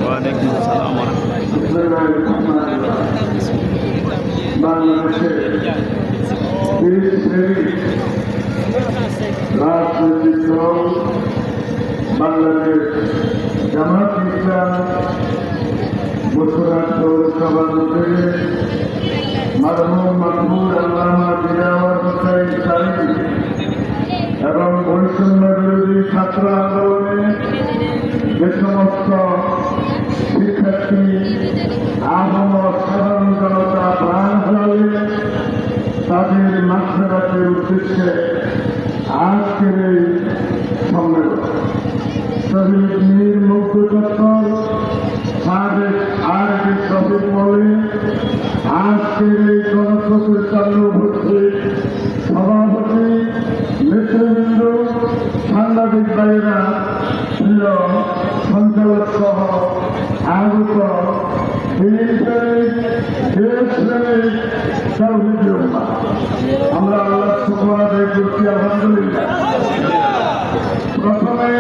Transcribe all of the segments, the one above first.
ওয়ালাইকুম আসসালাম। বাংলাদেশের রাজনৈতিক দল বাংলাদেশ জামাত ইসলাম বসুরহাট পৌরসভার উদ্যোগে মরহুম মাহমুদ আল্লামা দিলাওয়ার হোসেন সাঈদী এবং বৈষম্য বিরোধী ছাত্র আন্দোলনে যে সমস্ত শিক্ষার্থী আহম সাধারণ জনতা প্রাণ হারালেন তাদের মাগফিরাতের উদ্দেশ্যে আজকের এই সম্মেলন। শহীদ মীর মুগ্ধচত্বর সাবেক আরবি শহীদ বলে আজকের এই গণপ্রতিষ্ঠান উপস্থিত সভাপতি নেতৃবৃন্দ, সাংবাদিক ভাইয়েরা, প্রিয় সঞ্চালক সহ আগত আমরা আল্লাহ শুকর আদায় করছি আলহামদুলিল্লাহ। প্রথমে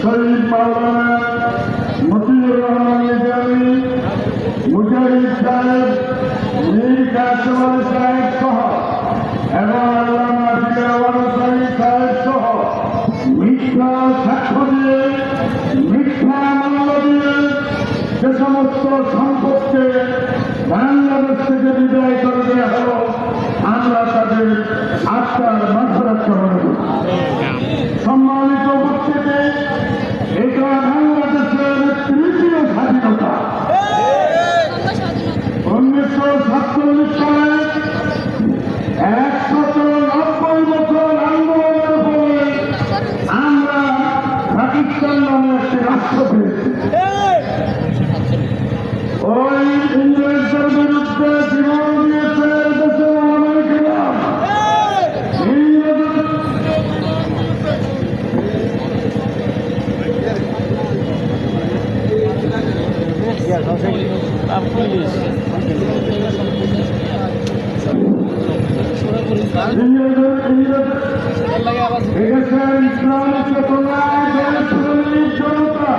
শহীদ মাওলানা মতিউর রহমান নিজামী, মুজাহিদ সাহেব, মীর কাসেম আলী সাহেব সহ এবং আল্লামা দিলাওয়ার হোসেন সাহেব সহ মিথ্যা সাক্ষ্য দিয়ে মিথ্যা মামলা দিয়ে যে সমস্ত সম্পদকে বাংলাদেশ থেকে বিদায় করে দেওয়া হল, আমরা তাদের আত্মার মাগফিরাত কামনা করি। সম্মানিত উপস্থিতি, এটা বাংলাদেশের তৃতীয় স্বাধীনতা। 1947 সালে 190 বছর আন্দোলনের পরে আমরা পাকিস্তান নামে একটি রাষ্ট্র পেয়েছি। ওই ইংরেজদের বিরুদ্ধে জীবন দিয়েছে দেশের আমেরিকারা। ইসলামিক চেতনায় জনতা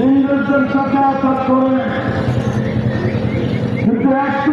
ইংরেজদের সাথে আঘাত করে, কিন্তু একটু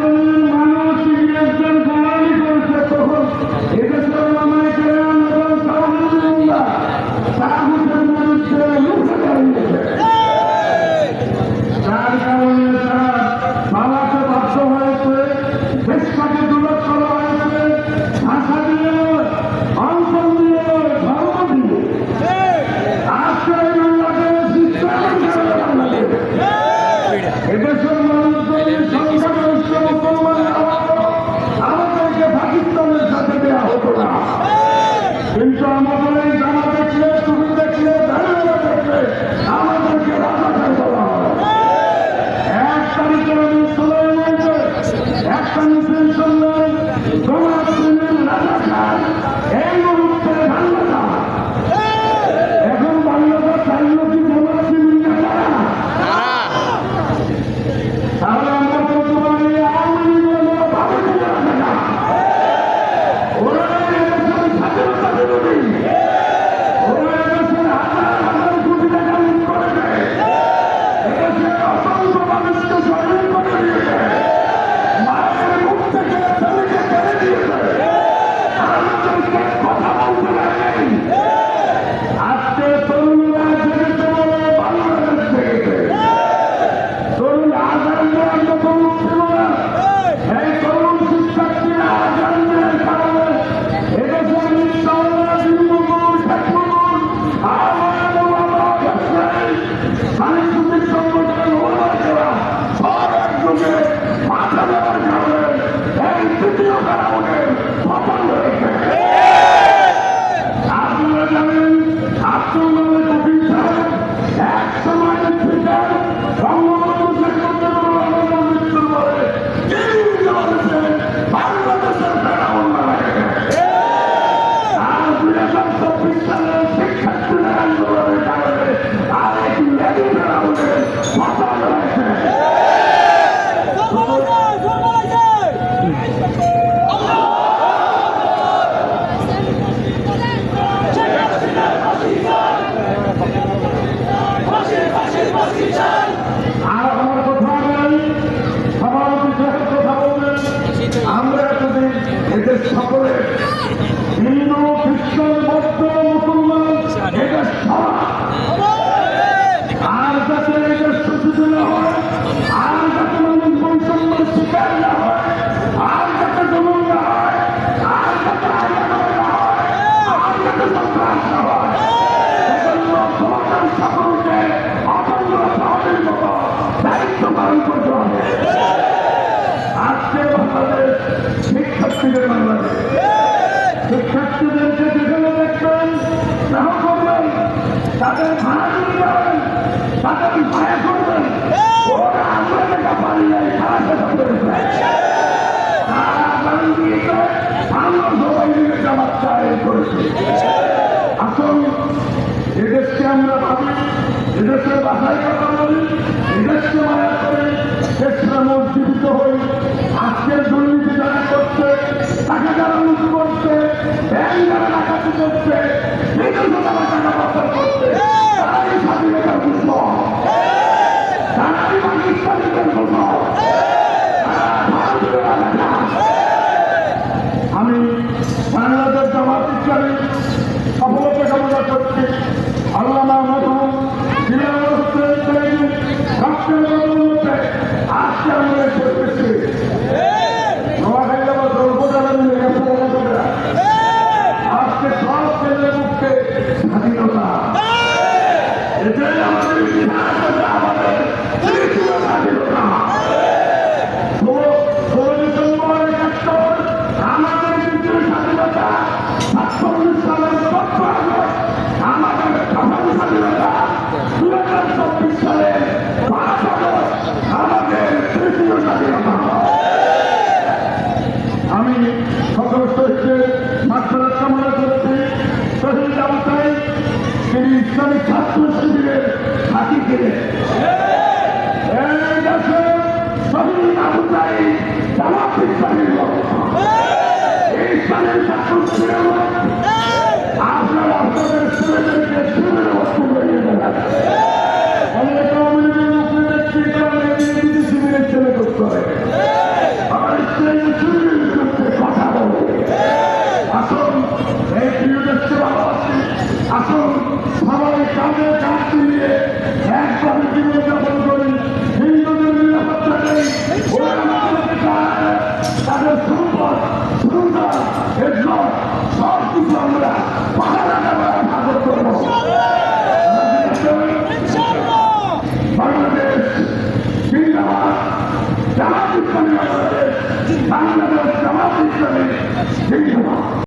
শিক্ষার্থীদের বাংলাদেশ। শিক্ষার্থীদেরকে যেখানে দেখবেন স্নেহ করবেন, তাদের ভাড়া দিবেন, তাদের মায়া করবেন, ওরা আমরা দেখা পারি নাই তারা সেটা করেছে। আমরা সবাই মিলে জামাত চায় করেছি। আসল এদেশকে আমরা ভাবি, এদেশের বাসায় কথা বলি, এদেশকে মায়া করি, দেশরা মজ্জীবিত হই। আজকের দুর্নীতি যারা করছে, টাকা যারা লুট করছে, ব্যাংক যারা ডাকাতি করছে, বিদেশে যারা টাকা পাচার করছে, তারাই স্বাধীনতার দুশ্মন, তারাই পাকিস্তানিদের দুশ্মন, তারা ভারতীয় এলাকা। আমি বাংলাদেশ জামাত ইসলামী সফলতা কামনা করছি। আল্লামা মরহুম দিলাওয়ার হোসেন সাইদি রাষ্ট্রের বদৌলতে আজকে আমরা করতেছি। নোয়াখালী বছর উপজেলা মিলে গেছে এলাকাটা। আজকে সব ছেলে মুখে স্বাধীনতা, এটাই আমাদের ইতিহাস, এটা আমাদের তৃতীয় স্বাধীনতা। 16 ডিসেম্বর 71 আমাদের দ্বিতীয় স্বাধীনতা, 47 সালের 12 আগস্ট আমাদের প্রথম স্বাধীনতা, 2024 সালের 5 আগস্ট আমাদের তৃতীয় স্বাধীনতা। আমি সকল শহীদদের মাত্রা কামনা করছি। শহীদ আবু সাঈদ তিনি ইসলামী ছাত্র শিবিরের সাথী ছিলেন। এই দেশে শহীদ আবু সাঈদ জামাত ইসলামীর লোক, এই ইসলামের ছাত্র শিবিরের লোক। আপনারা আপনাদের ছেলেদেরকে শিবিরের বস্তু করিয়ে দেবেন। অনেক আওয়ামী লীগের লোককে দেখছি গ্রামে বিরোধী শিবিরের ছেলে করতে হয়, আবার ইসলামের শিবিরের বিরুদ্ধে কথা বলে। আসুন এই প্রিয় দেশকে ভালোবাসি, আসুন সবাই কাঁধে কাঁধ মিলিয়ে একভাবে জীবনযাপন করি। হিন্দুদের নিরাপত্তা নেই, ওরা আমাদেরকে চায়, তাদের সম্পদ, সুন্দর, এজল সব কিছু আমরা পাহাড়া দেওয়ার ভাগ করবো। বাংলাদেশ জিন্দাবাদ, জামাত ইসলামী বাংলাদেশ, বাংলাদেশ জামাত ইসলামী জিন্দাবাদ।